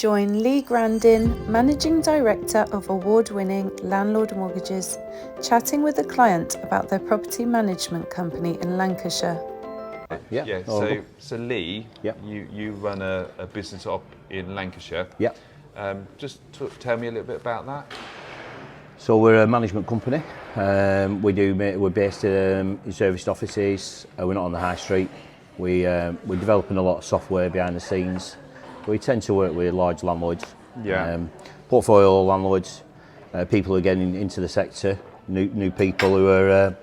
Join Lee Grandin, Managing Director of award-winning Landlord Mortgages, chatting with a client about their property management company in Lancashire. Yeah. So Lee, you run a business up in Lancashire. Yeah. Tell me a little bit about that. So we're a management company. We're based in serviced offices. We're not on the high street. We're developing a lot of software behind the scenes. We tend to work with large landlords, portfolio landlords, people who are getting into the sector, new people who are,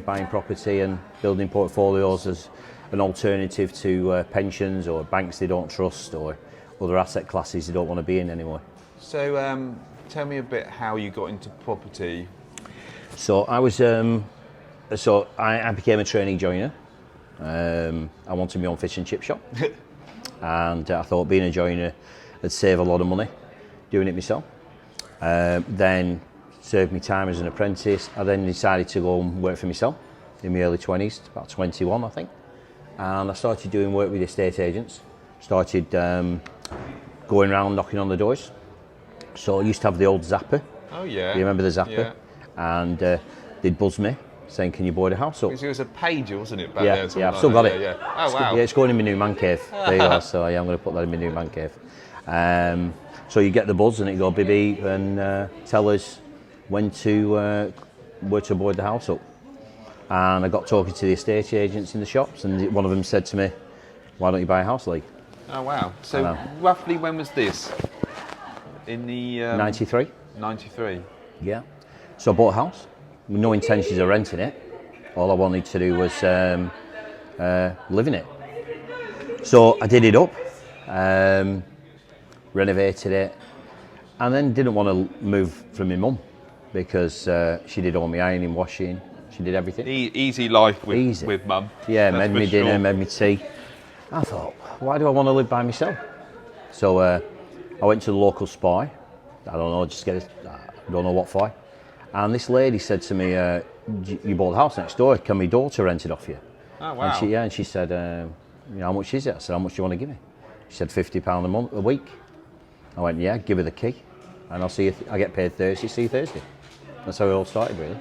buying property and building portfolios as an alternative to pensions or banks they don't trust or other asset classes they don't want to be in anymore. So tell me a bit how you got into property. So I was, I became a trainee joiner. I wanted my own fish and chip shop. And I thought being a joiner would save a lot of money doing it myself. Then served my time as an apprentice. I then decided to go and work for myself in my early 20s, about 21 I think. And I started doing work with estate agents. Started going around knocking on the doors. So I used to have the old zapper. Oh yeah. Do you remember the zapper? Yeah. And they'd buzz me saying, can you board a house up? It was a pager, wasn't it, back then? Yeah, I've still got it. Yeah. Oh, wow. Yeah, it's going in my new man cave. There you go. So yeah, I'm going to put that in my new man cave. So you get the buzz and it go beep beep and tell us where to board the house up. And I got talking to the estate agents in the shops and one of them said to me, why don't you buy a house, Lee? Oh wow. So roughly when was this? In the... 93. 93. Yeah. So I bought a house. With no intentions of renting it. All I wanted to do was live in it. So I did it up, renovated it, and then didn't want to move from my mum because she did all my ironing, washing, she did everything. Easy life with mum. Yeah, made me dinner, made me tea. I thought, why do I want to live by myself? So I went to the local spy. I don't know, I don't know what for. And this lady said to me, you bought the house next door, can my daughter rent it off you? Oh, wow. And she said, how much is it? I said, how much do you want to give me? She said, £50 a week. I went, yeah, give her the key. And I'll see you, I get paid Thursday, see you Thursday. That's how it all started, really.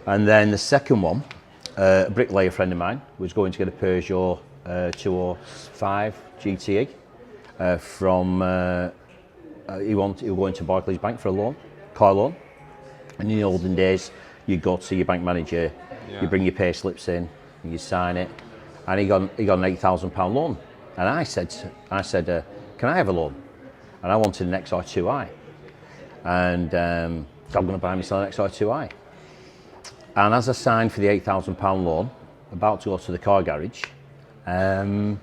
And then the second one, a bricklayer friend of mine was going to get a Peugeot 205 GTE he was going to Barclays Bank for a loan, car loan. And in the olden days, you go to your bank manager, you bring your pay slips in, and you sign it. And he got an £8,000 loan. And I said, can I have a loan? And I wanted an XR2i. And I'm going to buy myself an XR2i. And as I signed for the £8,000 loan, about to go to the car garage, I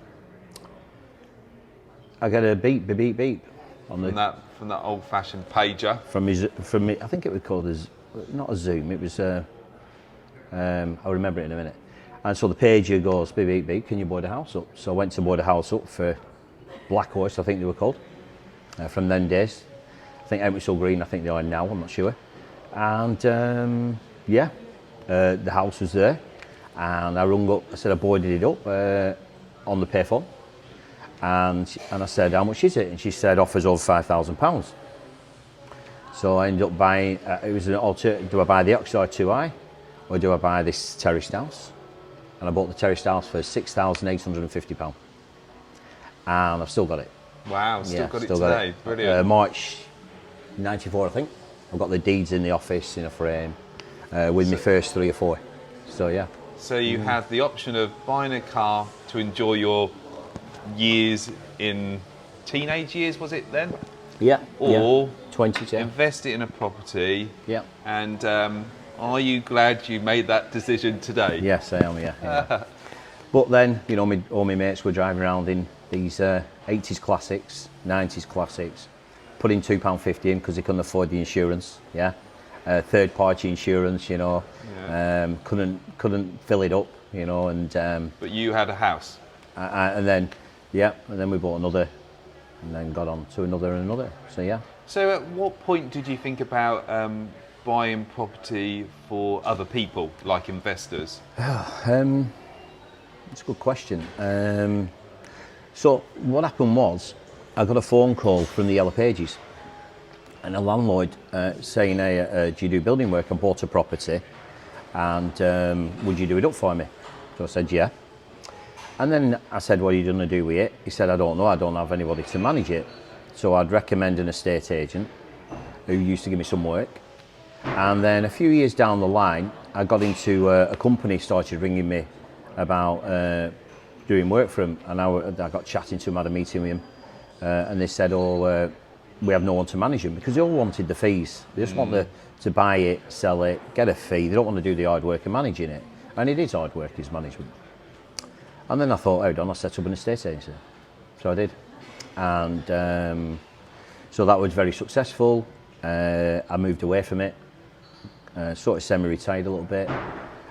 got a beep, beep, beep. From that old-fashioned pager. From me, I think it was called not a Zoom. It was I'll remember it in a minute. And so the pager goes beep beep beep. Can you board a house up? So I went to board a house up for Black Horse, I think they were called, from them days. I think Emerald Green. I think they are now. I'm not sure. And the house was there, and I rung up. I said I boarded it up on the payphone. And I said, how much is it? And she said, offers over £5,000. So I ended up buying, it was an alternative, do I buy the XR2i or do I buy this terraced house? And I bought the terraced house for £6,850. And I've still got it. Wow, still got it today, brilliant. March 94 I think. I've got the deeds in the office in a frame with my first 3 or 4. So yeah. So you had the option of buying a car to enjoy your years in teenage years, was it then? Yeah. Or 20s, yeah. Invest it in a property. Yeah. And are you glad you made that decision today? Yes, I am, yeah. But then, all my mates were driving around in these 80s classics, 90s classics, putting £2.50 in because they couldn't afford the insurance, yeah. Third party insurance, couldn't fill it up, and... But you had a house? And then we bought another, and then got on to another and another. So yeah. So at what point did you think about buying property for other people, like investors? That's a good question. So what happened was, I got a phone call from the Yellow Pages, and a landlord saying, hey, do you do building work? I bought a property, and would you do it up for me? So I said, yeah. And then I said, what are you going to do with it? He said, I don't know, I don't have anybody to manage it. So I'd recommend an estate agent who used to give me some work. And then a few years down the line, I got into a company started ringing me about doing work for him, and I got chatting to him, had a meeting with him, and they said, oh, we have no one to manage him, because they all wanted the fees. They just want to buy it, sell it, get a fee. They don't want to do the hard work of managing it. And it is hard work, his management. And then I thought, hold on, I'll set up an estate agency. So I did. And so that was very successful. I moved away from it, sort of semi-retired a little bit.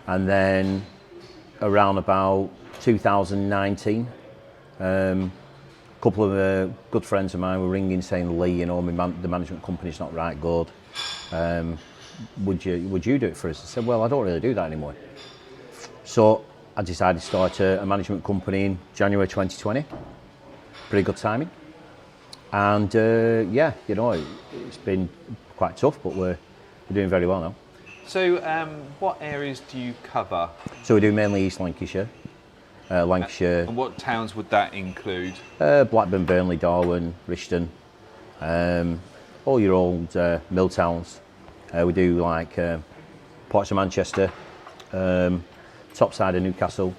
And then around about 2019, a couple of good friends of mine were ringing saying, Lee, you know, the management company's not right good. Would you do it for us? I said, well, I don't really do that anymore. So I decided to start a management company in January 2020. Pretty good timing. And yeah, you know, it's been quite tough, but we're doing very well now. So what areas do you cover? So we do mainly East Lancashire. Lancashire. And what towns would that include? Blackburn, Burnley, Darwen, Rishton, all your old mill towns. We do like parts of Manchester, top side of Newcastle,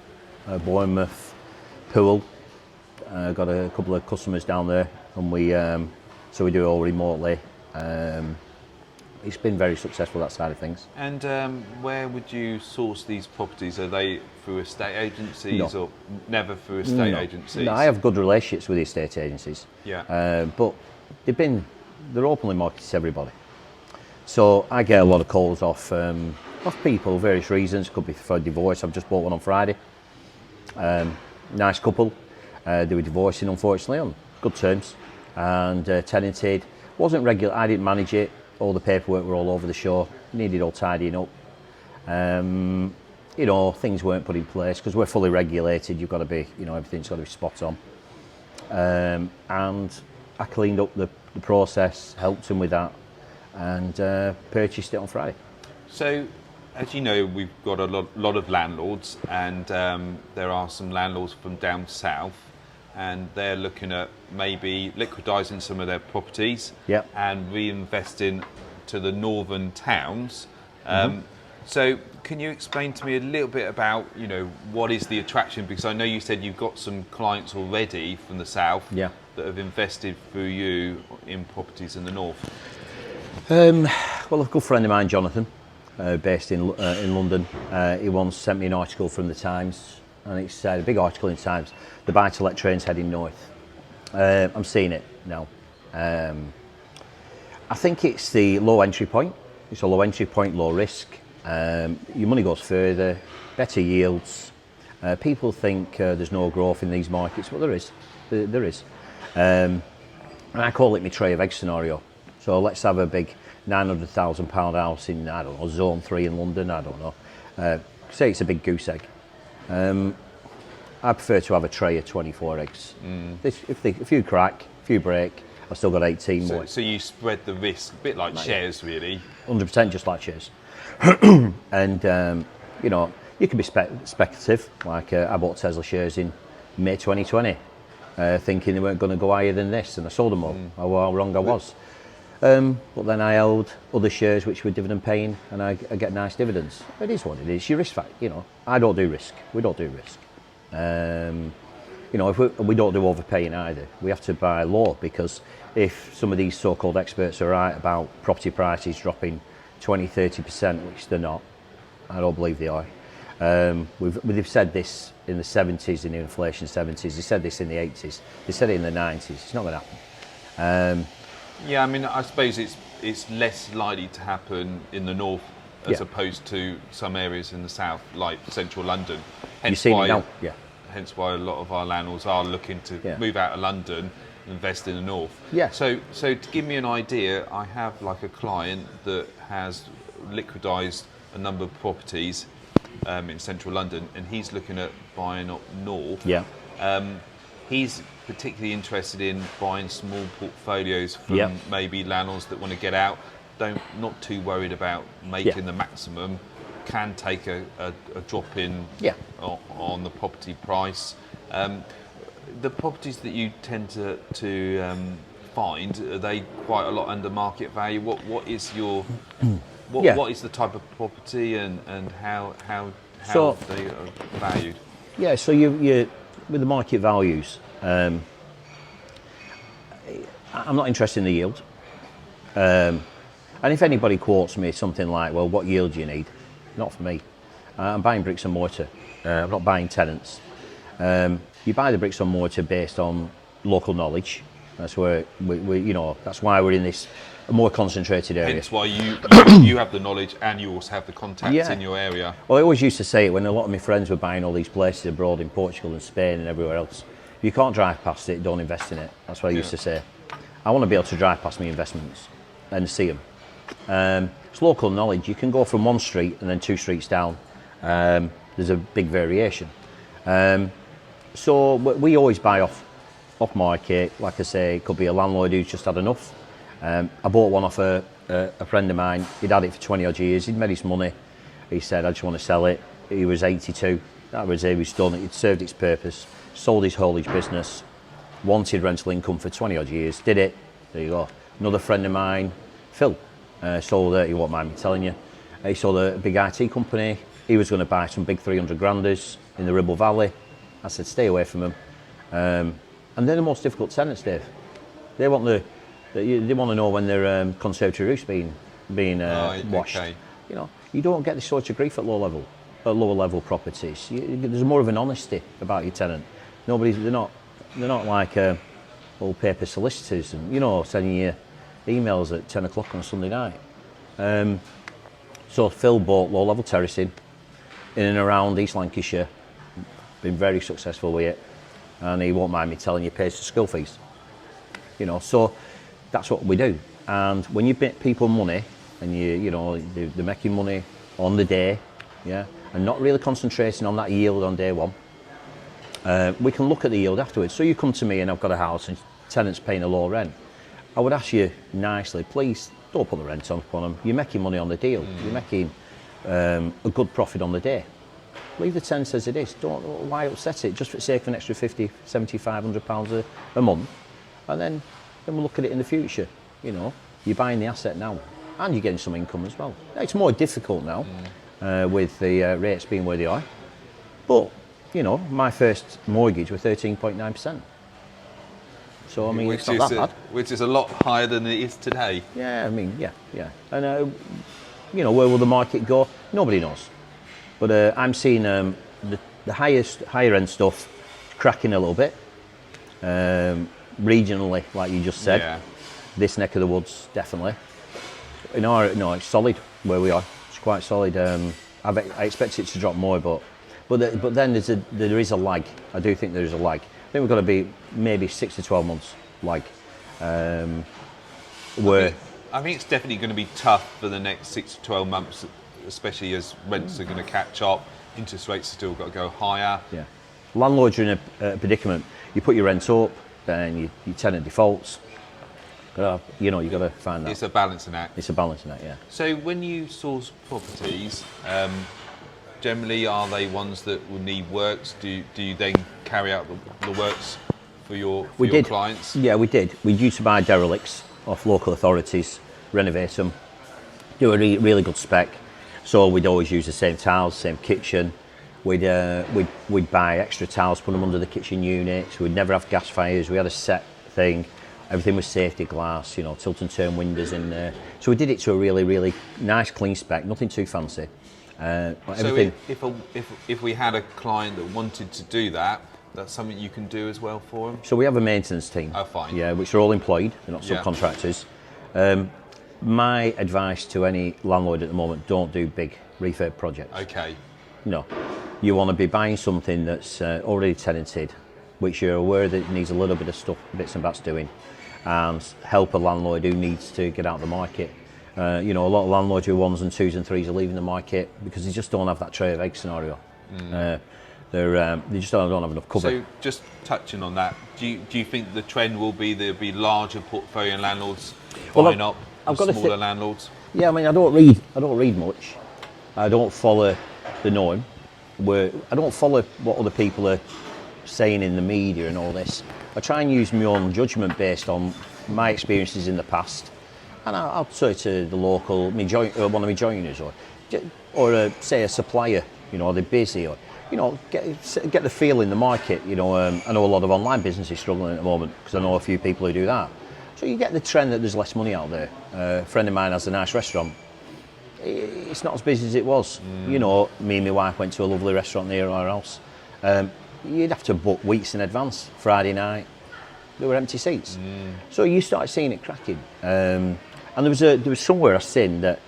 Bournemouth, Poole. Got a couple of customers down there, and so we do it all remotely. It's been very successful, that side of things. And where would you source these properties? Are they through estate agencies or never through estate agencies? No, I have good relationships with the estate agencies. Yeah. But they're openly marketed to everybody. So I get a lot of calls off people, various reasons. Could be for divorce. I've just bought one on Friday. Nice couple. They were divorcing, unfortunately, on good terms, and tenanted. Wasn't regular. I didn't manage it. All the paperwork were all over the show. Needed all tidying up. You know, things weren't put in place because we're fully regulated. You've got to be, you know, everything's got to be spot on. And I cleaned up the process, helped him with that, and purchased it on Friday. So, as you know, we've got a lot of landlords, and there are some landlords from down south, and they're looking at maybe liquidising some of their properties and reinvesting to the northern towns. So can you explain to me a little bit about, you know, what is the attraction? Because I know you said you've got some clients already from the south that have invested through you in properties in the north. Well, a good friend of mine, Jonathan, based in London, he once sent me an article from the Times, and it said, a big article in the Times, the buy-to-let train's heading north. I'm seeing it now. I think it's the low entry point. It's a low entry point, low risk. Your money goes further, better yields. People think there's no growth in these markets, but there is. There is. And I call it my tray of eggs scenario. So let's have a big £900,000 house in, I don't know, Zone 3 in London, I don't know. Say it's a big goose egg. I prefer to have a tray of 24 eggs. If you crack, if you break, I've still got 18 more. So you spread the risk, a bit like shares, really. 100% just like shares. And, you know, you can be speculative, like I bought Tesla shares in May 2020, thinking they weren't going to go higher than this, and I sold them all. How wrong I was. But then I held other shares which were dividend paying, and I get nice dividends. It is what it is. Your risk factor, you know. I don't do risk. We don't do risk. You know, if we don't do overpaying either. We have to buy low, because if some of these so-called experts are right about property prices dropping 20-30%, which they're not, I don't believe they are. They've said this in the 70s, in the inflation 70s. They said this in the 80s. They said it in the 90s. It's not going to happen. Yeah, I mean, I suppose it's less likely to happen in the north as opposed to some areas in the south, like central London. Hence You've seen it now. Yeah. Hence why a lot of our landlords are looking to move out of London and invest in the north. Yeah. So to give me an idea, I have like a client that has liquidised a number of properties in central London, and he's looking at buying up north. Yeah. he's particularly interested in buying small portfolios from Yep. maybe landlords that want to get out, not too worried about making the maximum, can take a drop in on the property price. The properties that you tend to find, are they quite a lot under market value? What is your what is the type of property and how they are valued? Yeah, so you with the market values, I'm not interested in the yield. And if anybody quotes me something like, well, what yield do you need? Not for me. I'm buying bricks and mortar. I'm not buying tenants. You buy the bricks and mortar based on local knowledge. That's where that's why we're in this more concentrated area. Hence why you have the knowledge and you also have the contacts in your area. Well, I always used to say it when a lot of my friends were buying all these places abroad in Portugal and Spain and everywhere else. If you can't drive past it, don't invest in it. That's what I used to say. I want to be able to drive past my investments and see them. It's local knowledge. You can go from one street and then 2 streets down. There's a big variation. So we always buy off market. Like I say, it could be a landlord who's just had enough. I bought one off a friend of mine. He'd had it for 20 odd years. He'd made his money. He said, I just want to sell it. He was 82. That was it. He was done. It served its purpose. Sold his haulage business. Wanted rental income for 20 odd years. Did it. There you go. Another friend of mine, Phil, sold, he won't mind me telling you, he sold a big IT company. He was going to buy some big 300 granders in the Ribble Valley. I said, stay away from them. And they're the most difficult tenants, Dave. They want to know when their conservatory roof's being washed. Okay. You know, you don't get this sort of grief at lower level properties. There's more of an honesty about your tenant. They're not like old paper solicitors and sending you emails at 10 o'clock on Sunday night. So Phil bought low level terracing in and around East Lancashire. Been very successful with it, and he won't mind me telling you, pays the school fees. So that's what we do. And when you make people money, and they're making money on the day, and not really concentrating on that yield on day one, we can look at the yield afterwards. So you come to me and I've got a house and tenant's paying a low rent. I would ask you nicely, please don't put the rent on them. You're making money on the deal. You're making a good profit on the day. Leave the tenant as it is. Why upset it? Just for the sake of an extra 50, 70, 500 pounds a month. And then we'll look at it in the future. You're buying the asset now and you're getting some income as well. It's more difficult now with the rates being where they are. But, my first mortgage was 13.9%. So, it's not that bad. Which is a lot higher than it is today. Yeah, yeah. And, where will the market go? Nobody knows. But I'm seeing the higher end stuff cracking a little bit. Regionally, like you just said. This neck of the woods, definitely. It's solid where we are. It's quite solid. I expect it to drop more, but then there is a lag. I do think there is a lag. I think we've got to be maybe 6 to 12 months lag. Where I think it's definitely going to be tough for the next 6 to 12 months, especially as rents are going to catch up. Interest rates have still got to go higher. Yeah, landlords are in a predicament. You put your rent up, then your tenant defaults. You've got to find that. It's a balancing act. It's a balancing act, yeah. So when you source properties, generally are they ones that will need works? Do you then carry out the works for your clients? Yeah, we did. We used to buy derelicts off local authorities, renovate them, do a really good spec. So we'd always use the same tiles, same kitchen. We'd buy extra tiles, put them under the kitchen units. We'd never have gas fires. We had a set thing. Everything was safety glass, tilt and turn windows in there. So we did it to a really, really nice, clean spec, nothing too fancy. So if we had a client that wanted to do that, that's something you can do as well for them? So we have a maintenance team. Oh, fine. Yeah, which are all employed, they're not subcontractors. My advice to any landlord at the moment, don't do big refurb projects. Okay. No. You want to be buying something that's already tenanted, which you're aware that it needs a little bit of stuff, bits and bats doing, and help a landlord who needs to get out of the market. A lot of landlords who are 1s and 2s and 3s are leaving the market because they just don't have that tray of eggs scenario. They just don't have enough cover. So just touching on that, do you think the trend will be there'll be larger portfolio landlords buying up smaller landlords? Yeah, I mean, I don't read much. I don't follow the norm. I don't follow what other people are saying in the media and all this. I try and use my own judgment based on my experiences in the past, and I'll say to the local, one of my joiners, or say a supplier, are they busy, or get the feel in the market. I know a lot of online businesses struggling at the moment because I know a few people who do that. So you get the trend that there's less money out there. A friend of mine has a nice restaurant. It's not as busy as it was. Me and my wife went to a lovely restaurant near our house. You'd have to book weeks in advance. Friday night, there were empty seats. So you started seeing it cracking. And there was somewhere I seen that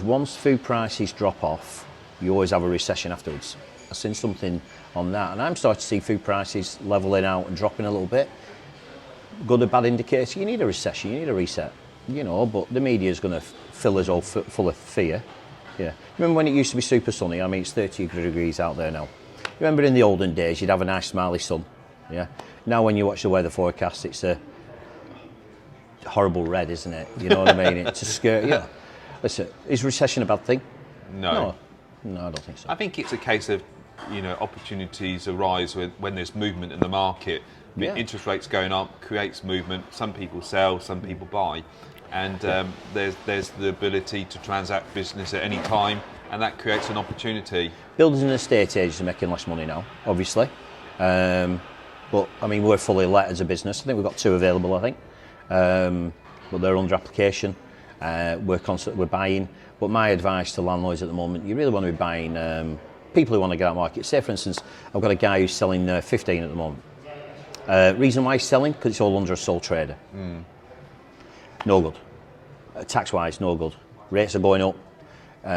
once food prices drop off, you always have a recession afterwards. I've seen something on that, and I'm starting to see food prices leveling out and dropping a little bit. Good or bad indicator, you need a recession, you need a reset, but the media is going to fill us all full of fear. Yeah. Remember when it used to be super sunny? I mean, it's 30 degrees out there now. Remember in the olden days, you'd have a nice smiley sun, yeah? Now when you watch the weather forecast, it's a horrible red, isn't it? You know what I mean? It's a skirt, yeah. Listen, is recession a bad thing? No, I don't think so. I think it's a case of, opportunities arise when there's movement in the market. Yeah. Interest rates going up creates movement. Some people sell, some people buy, and there's the ability to transact business at any time, and that creates an opportunity. Builders and estate agents are making less money now, obviously, but I mean we're fully let as a business. I think we've got 2 available. I think, but they're under application. We're buying. But my advice to landlords at the moment, you really want to be buying people who want to get out of the market. Say, for instance, I've got a guy who's selling 15 at the moment. Reason why he's selling? Because it's all under a sole trader. No good. Tax-wise, no good. Rates are going up.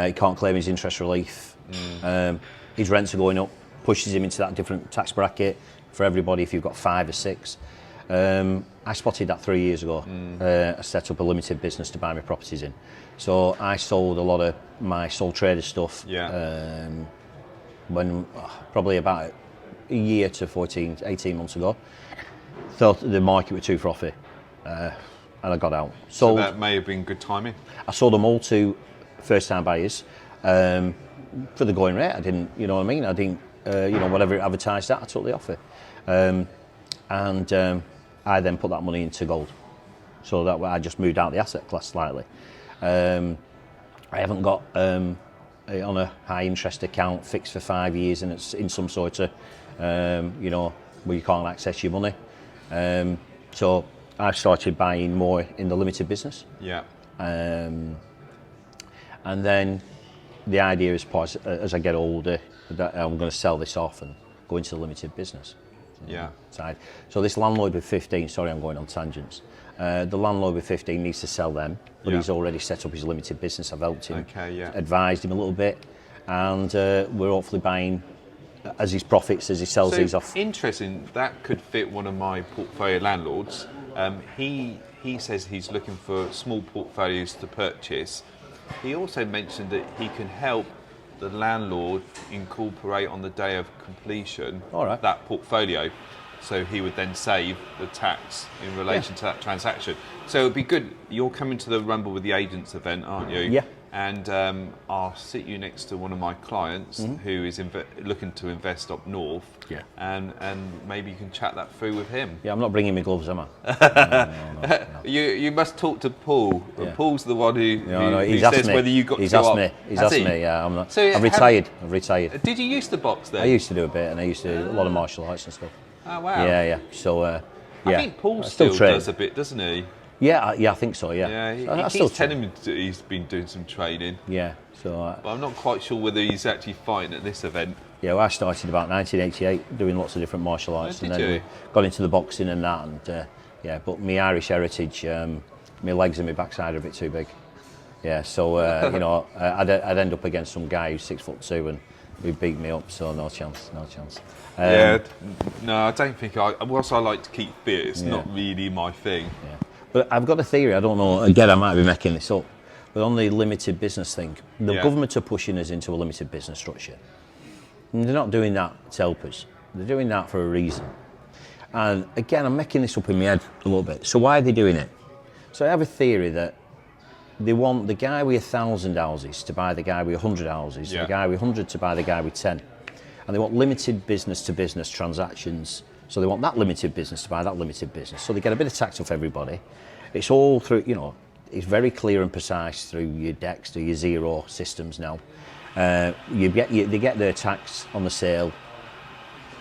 He can't claim his interest relief. His rents are going up. Pushes him into that different tax bracket for everybody if you've got 5 or 6. I spotted that 3 years ago. I set up a limited business to buy my properties in. So I sold a lot of my sole trader stuff when probably about a year to 18 months ago. Thought the market was too frothy, and I got out. So that may have been good timing. I sold them all to first-time buyers for the going rate. I didn't, you know what I mean? I didn't, whatever it advertised at, I took the offer. I then put that money into gold. So that way I just moved out the asset class slightly. I haven't got on a high interest account fixed for 5 years and it's in some sort of, where you can't access your money. So I've started buying more in the limited business. Yeah. And then the idea is, as I get older, that I'm going to sell this off and go into the limited business. Side. So this landlord with 15, sorry I'm going on tangents, the landlord with 15 needs to sell them, but he's already set up his limited business. I've helped him, advised him a little bit, and we're hopefully buying as his profits, as he sells these off. Interesting, that could fit one of my portfolio landlords. He says he's looking for small portfolios to purchase. He also mentioned that he can help the landlord incorporate on the day of completion that portfolio, so he would then save the tax in relation to that transaction. So it would be good. You're coming to the Rumble with the Agents event, aren't you? Yeah. And I'll sit you next to one of my clients who is looking to invest up north. Yeah. And maybe you can chat that through with him. Yeah, I'm not bringing my gloves, am I? No. You must talk to Paul. Yeah. Paul's the one who says me. whether you got he's to go asked up. me. He's asked me. Yeah, I'm not. So I've retired. Did you used to box then? I used to do a bit, and I used to do a lot of martial arts and stuff. Oh wow. Yeah. So I think Paul still does a bit, doesn't he? Yeah, I think so. Yeah. Yeah, he keeps telling me that he's been doing some training. Yeah. So. But I'm not quite sure whether he's actually fighting at this event. Yeah, well, I started about 1988 doing lots of different martial arts, Oh, and then got into the boxing and that, and but my Irish heritage, my legs and my backside are a bit too big. Yeah, so I'd end up against some guy who's 6'2" and he'd beat me up, so no chance. No, I don't think whilst I like to keep fit, it's not really my thing. Yeah. But I've got a theory, I don't know, again I might be making this up, but on the limited business thing, the government are pushing us into a limited business structure. And they're not doing that to help us. They're doing that for a reason. And again, I'm making this up in my head a little bit. So why are they doing it? So I have a theory that they want the guy with 1,000 houses to buy the guy with 100 houses, the guy with 100 to buy the guy with 10. And they want limited business-to-business transactions. So they want that limited business to buy that limited business. So they get a bit of tax off everybody. It's all through, it's very clear and precise through your DEX, through your zero systems now. They get their tax on the sale.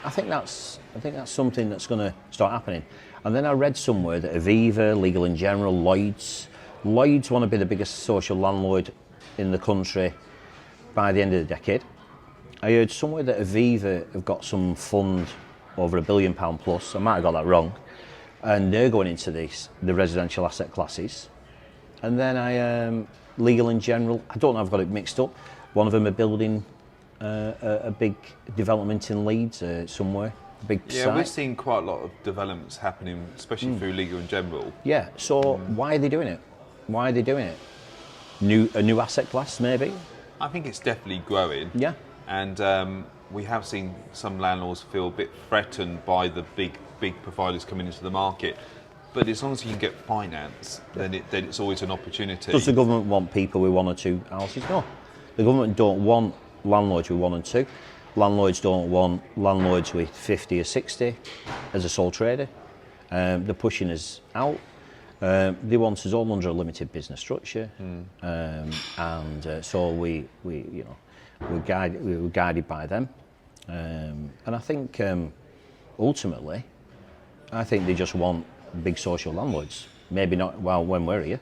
I think that's something that's going to start happening. And then I read somewhere that Aviva, Legal & General, Lloyds want to be the biggest social landlord in the country by the end of the decade. I heard somewhere that Aviva have got some fund over £1 billion plus. I might have got that wrong. And they're going into the residential asset classes. And then Legal & General, I don't know if I've got it mixed up. One of them are building a big development in Leeds somewhere, a big site. We've seen quite a lot of developments happening, especially through Legal & General. Yeah, so why are they doing it? Why are they doing it? A new asset class, maybe? I think it's definitely growing. Yeah. And we have seen some landlords feel a bit threatened by the big providers coming into the market. But as long as you can get finance, then it's always an opportunity. Does the government want people with 1 or 2 houses? No. The government don't want landlords with 1 and 2. Landlords don't want landlords with 50 or 60 as a sole trader. They're pushing us out. They want us all under a limited business structure, so we're guided by them. And I think ultimately, I think they just want big social landlords. Maybe not when we're here.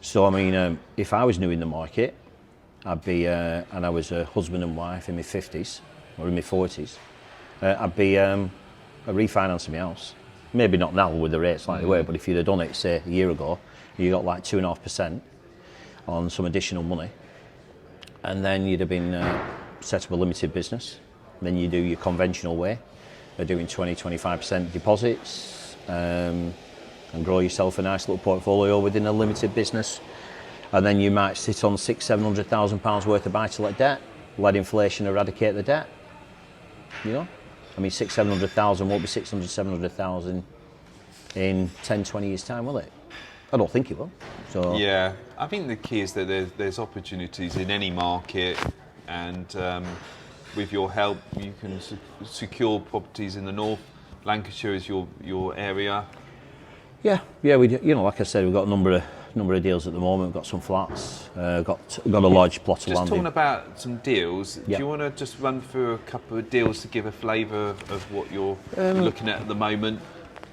So I mean, if I was new in the market, I'd be, and I was a husband and wife in my 50s or in my 40s, I'd be refinancing my house. Maybe not now with the rates like they were, but if you'd have done it, say, a year ago, you got like 2.5% on some additional money, and then you'd have been set up a limited business. Then you do your conventional way, of doing 20-25% deposits, and grow yourself a nice little portfolio within a limited business. And then you might sit on £600,000-700,000 worth of buy-to-let debt, let inflation eradicate the debt. I mean, 600,000-700,000 won't be 600,000-700,000 in 10-20 years' time, will it? I don't think it will. So yeah, I think the key is that there's opportunities in any market, and with your help, you can secure properties in the north. Lancashire is your area. Yeah, we do. Like I said, we've got a number of deals at the moment. We've got some flats, got a large plot of land. Just talking about some deals, Yeah. do you want to just run through a couple of deals to give a flavour of what you're looking at the moment?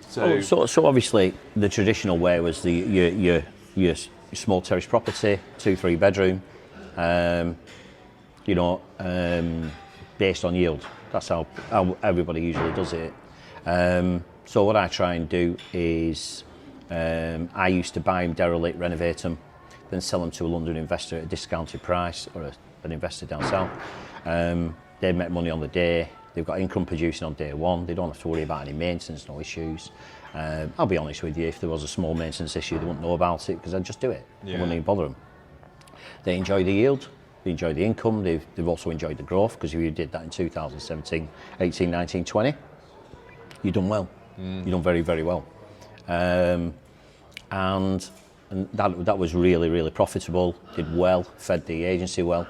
So obviously the traditional way was your small terrace property, 2-3 bedroom, based on yield. That's how everybody usually does it. So what I try and do is, I used to buy them derelict, renovate them, then sell them to a London investor at a discounted price, or an investor down south. They make money on the day. They've got income producing on day one. They don't have to worry about any maintenance, no issues. I'll be honest with you, if there was a small maintenance issue, they wouldn't know about it because I'd just do it. I wouldn't even bother them. They enjoy the yield. They enjoy the income. They've also enjoyed the growth, because if you did that in 2017, 18, 19, 20, you've done well. You've done very, very well. And that was really, really profitable, did well, fed the agency well,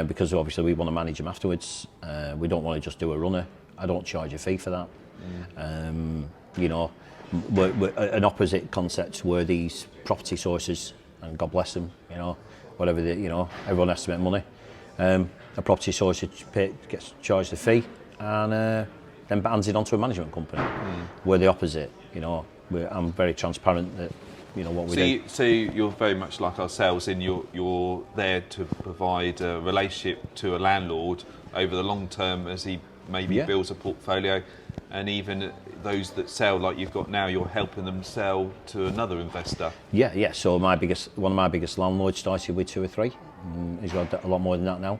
because obviously we want to manage them afterwards. We don't want to just do a runner. I don't charge a fee for that. An opposite concept were these property sources, and God bless them, whatever everyone has to make money. A property source gets charged a fee, and then bands it onto a management company. We're the opposite, I'm very transparent that what we do. So you're very much like ourselves, in you're there to provide a relationship to a landlord over the long term as he maybe builds a portfolio, and even those that sell, like you've got now, you're helping them sell to another investor. Yeah. So one of my biggest landlords started with 2 or 3. He's got a lot more than that now.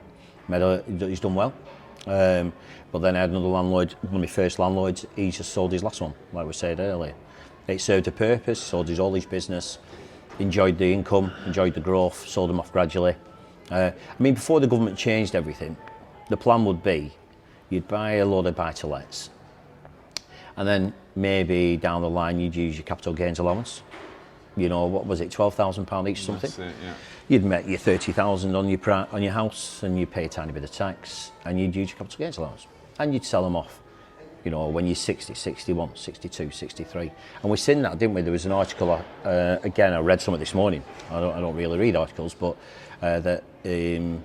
He's done well. But then I had another landlord, one of my first landlords. He just sold his last one, like we said earlier. It served a purpose, sold his all his business, enjoyed the income, enjoyed the growth, sold them off gradually. Before the government changed everything, the plan would be you'd buy a load of buy-to-lets, and then maybe down the line you'd use your capital gains allowance. You know, what was it, £12,000 each something? That's it, yeah. You'd make your 30,000 on your house, and you'd pay a tiny bit of tax, and you'd use your capital gains allowance, and you'd sell them off. You know, when you're 60, 61, 62, 63. And we've seen that, didn't we? There was an article, again, I read something this morning. I don't really read articles, but that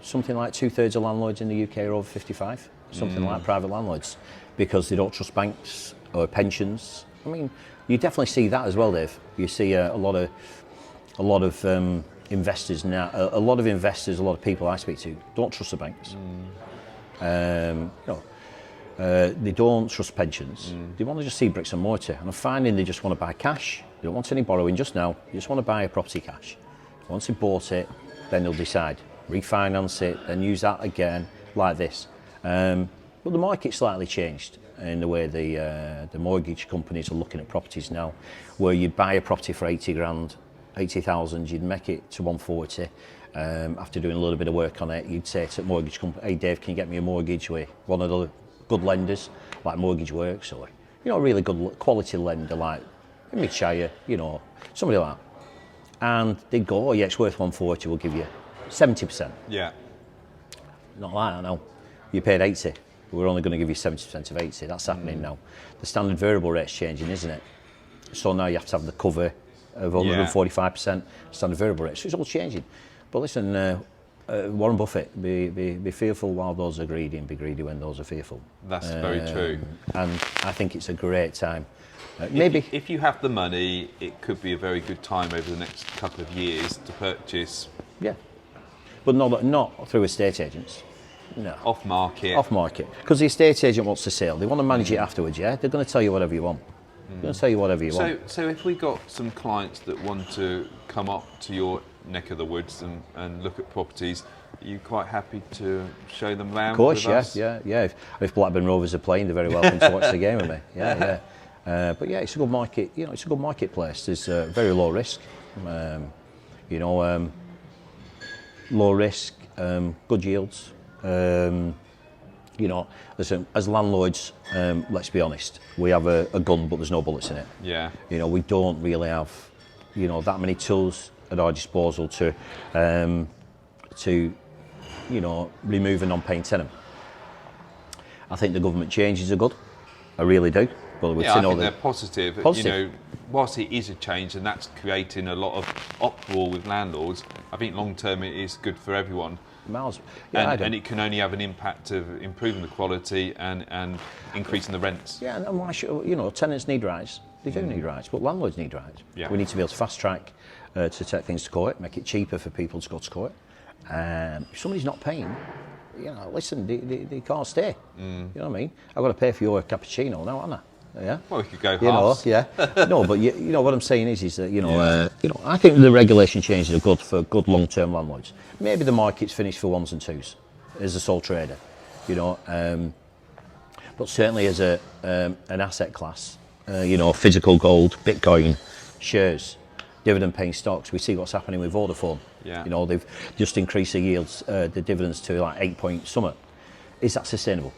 something like 2/3 of landlords in the UK are over 55, something like private landlords, because they don't trust banks or pensions. I mean, you definitely see that as well, Dave. You see a lot of investors now, a lot of people I speak to don't trust the banks. They don't trust pensions. They want to just see bricks and mortar. And I'm finding they just want to buy cash. They don't want any borrowing just now. They just want to buy a property cash. Once they bought it, then they'll decide. Refinance it, then use that again, like this. But the market's slightly changed in the way the mortgage companies are looking at properties now, where you'd buy a property for 80 grand, 80,000, you'd make it to 140. After doing a little bit of work on it, you'd say to the mortgage company, hey Dave, can you get me a mortgage with one of the good lenders, like Mortgage Works, or, you know, a really good quality lender like Lancashire, you know, somebody like that. And they'd go, oh yeah, it's worth 140, we'll give you 70%. Yeah. Not like that now. You paid 80, we're only going to give you 70% of 80. That's happening now. The standard variable rate's changing, isn't it? So now you have to have the cover of 145% standard variable rate. So it's all changing. But listen, Warren Buffett, be fearful while those are greedy, and be greedy when those are fearful. That's very true. And I think it's a great time. If you have the money, it could be a very good time over the next couple of years to purchase. Yeah, but not through estate agents. No. Off market. Off market, because the estate agent wants to sell. They want to manage it afterwards. Yeah, they're going to tell you whatever you want. They're going to tell you whatever you want. So if we got some clients that want to come up to your neck of the woods and look at properties, are you quite happy to show them around? Of course, with us? yeah. If Blackburn Rovers are playing, they're very welcome to watch the game with me. Yeah. But yeah, it's a good market. You know, it's a good marketplace. There's very low risk. Low risk, good yields. You know, listen, as landlords, let's be honest, we have a gun, but there's no bullets in it. Yeah. You know, we don't really have, you know, that many tools at our disposal to you know, remove a non-paying tenant. I think the government changes are good. I really do. Well, I think they're positive. You know, whilst it is a change and that's creating a lot of uproar with landlords, I think long term it is good for everyone. Miles. Yeah, and it can only have an impact of improving the quality and increasing the rents. Yeah, and why should, you know, tenants need rights. They do need rights, but landlords need rights. Yeah. We need to be able to fast track to take things to court, make it cheaper for people to go to court. If somebody's not paying, you know, listen, they can't stay. You know what I mean? I've got to pay for your cappuccino now, haven't I? Yeah. Well, we could go You halves. know, yeah. No, but you know what I'm saying is that I think the regulation changes are good for good long-term landlords. Maybe the market's finished for ones and twos as a sole trader, you know, but certainly as an asset class, you know, physical gold, Bitcoin, shares, dividend-paying stocks. We see what's happening with Vodafone. Yeah. You know, they've just increased the yields, the dividends to like 8 point something. Is that sustainable?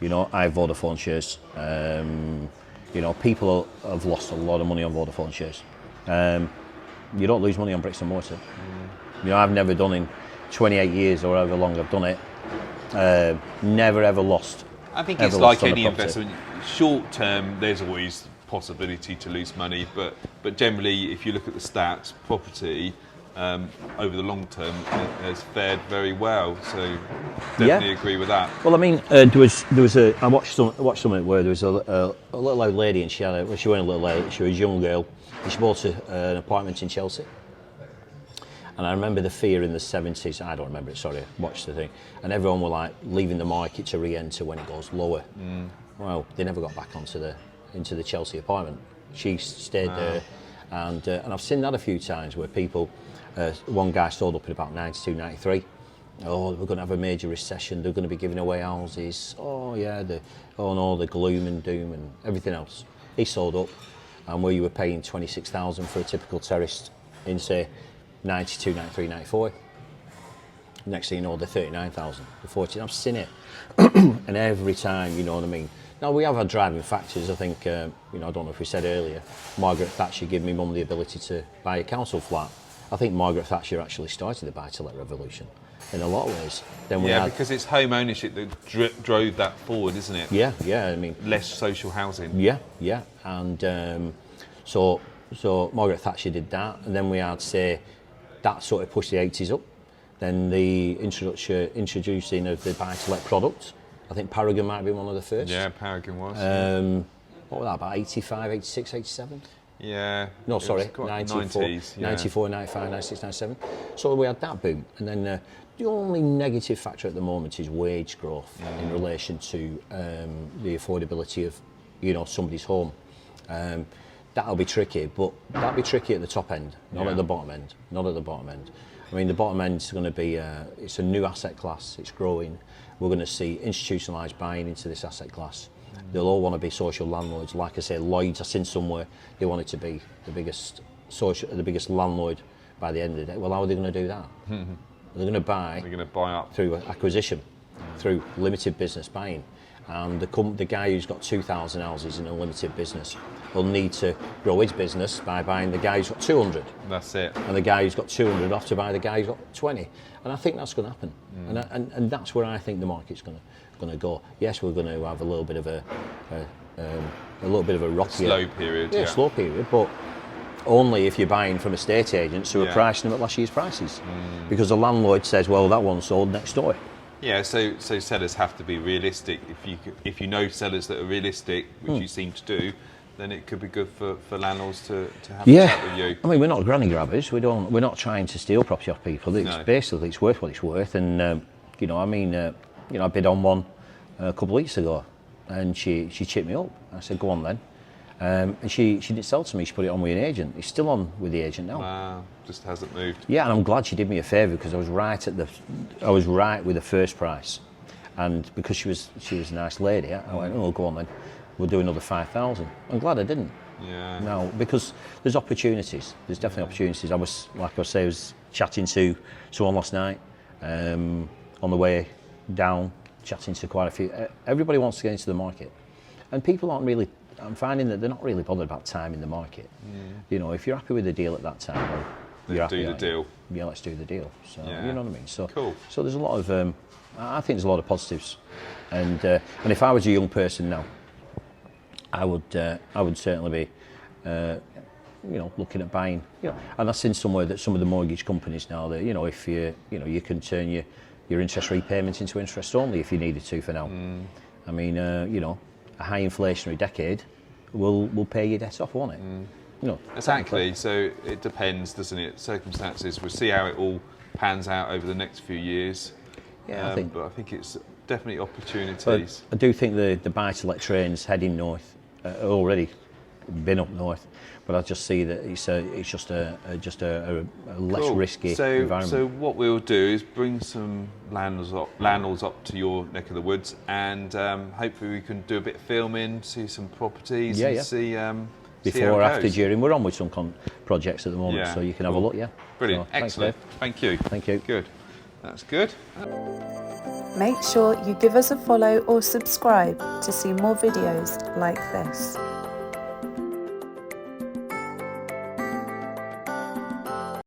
You know, I have Vodafone shares. You know, people have lost a lot of money on Vodafone shares. You don't lose money on bricks and mortar. You know, I've never done in 28 years or however long I've done it, never ever lost. I think it's like any investment. Short term, there's always possibility to lose money, but generally, if you look at the stats, property over the long term has fared very well. So definitely agree with that. Well, I mean, there was a I watched something where there was a little old lady, and she wasn't a little lady, she was a young girl, and she bought an apartment in Chelsea. And I remember the fear in the 70s, I don't remember it, sorry, I watched the thing, and everyone were like leaving the market to re-enter when it goes lower. Well, they never got back into the Chelsea apartment. She stayed there, and I've seen that a few times where people, one guy sold up in about 92, 93. Oh, we're going to have a major recession, they're going to be giving away houses. Oh yeah, the gloom and doom and everything else. He sold up, and where you were paying 26,000 for a typical terrace in, say, 92, 93, 94, Next thing you know, they're 39,000, they're 14. I've seen it, and every time, you know what I mean. Now we have had driving factors. I think, you know, I don't know if we said earlier, Margaret Thatcher gave me mum the ability to buy a council flat. I think Margaret Thatcher actually started the buy-to-let revolution in a lot of ways. Then we had, because it's home ownership that drove that forward, isn't it? yeah, I mean, Less social housing. yeah, and so Margaret Thatcher did that, and then we had, say, that sort of pushed the 80s up. Then the introducing of the buy-to-let product. I think Paragon might be one of the first. Yeah, Paragon was. What was that, about 85, 86, 87? Yeah. No, sorry, 94, 90s, yeah. 94, 95, 96, 97. So we had that boom. And then the only negative factor at the moment is wage growth in relation to the affordability of, you know, somebody's home. That'll be tricky, but that'll be tricky at the top end, not at the bottom end. Not at the bottom end. I mean, the bottom end is going to be, it's a new asset class, it's growing. We're going to see institutionalised buying into this asset class. They'll all want to be social landlords. Like I say, Lloyd's, I've seen somewhere, they want it to be the biggest landlord by the end of the day. Well, how are they going to do that? They're going to buy. They're going to buy up through acquisition, through limited business buying. And the guy who's got 2,000 houses in a limited business will need to grow his business by buying the guy who's got 200. That's it. And the guy who's got 200 off to buy the guy who's got 20. And I think that's going to happen. And that's where I think the market's going to go. Yes, we're going to have a little bit of a rocky slow period. Yeah, slow period, but only if you're buying from estate agents who are pricing them at last year's prices. Because the landlord says, well, that one sold next door. Yeah, so sellers have to be realistic. If you know sellers that are realistic, which you seem to do, then it could be good for landlords to have a chat with you. I mean, we're not granny grabbers. We're not trying to steal property off people. Basically, it's worth what it's worth. And you know, I mean, I bid on one a couple of weeks ago, and she chipped me up. I said, go on then. And she didn't sell to me. She put it on with an agent. It's still on with the agent now. Wow, just hasn't moved. Yeah, and I'm glad she did me a favour because I was right with the first price, and because she was a nice lady, I went, oh, go on then. We'll do another 5,000. I'm glad I didn't. Yeah. No, because there's opportunities. There's definitely opportunities. I was chatting to someone last night on the way down, chatting to quite a few. Everybody wants to get into the market, and people aren't really. I'm finding that they're not really bothered about time in the market. You know, if you're happy with the deal at that time, well, let's do the deal. Yeah, let's do the deal. So you know what I mean. So cool. So there's a lot of. I think there's a lot of positives, and if I was a young person now, I would certainly be, looking at buying. You know, and I've seen somewhere that some of the mortgage companies now that if you can turn your interest repayment into interest only if you needed to for now. I mean, a high inflationary decade will pay your debt off, won't it? Exactly. So it depends, doesn't it? Circumstances. We'll see how it all pans out over the next few years. Yeah, but I think it's definitely opportunities. But I do think the buy-to-let trains heading north already been up north, but I just see that it's just a less risky environment. So what we'll do is bring some landlords up to your neck of the woods, and hopefully we can do a bit of filming, see some properties, and see before, after, during. We're on with some projects at the moment, so you can have a look. Yeah, brilliant, so, excellent. Thank you. Thank you. Good. That's good. Make sure you give us a follow or subscribe to see more videos like this.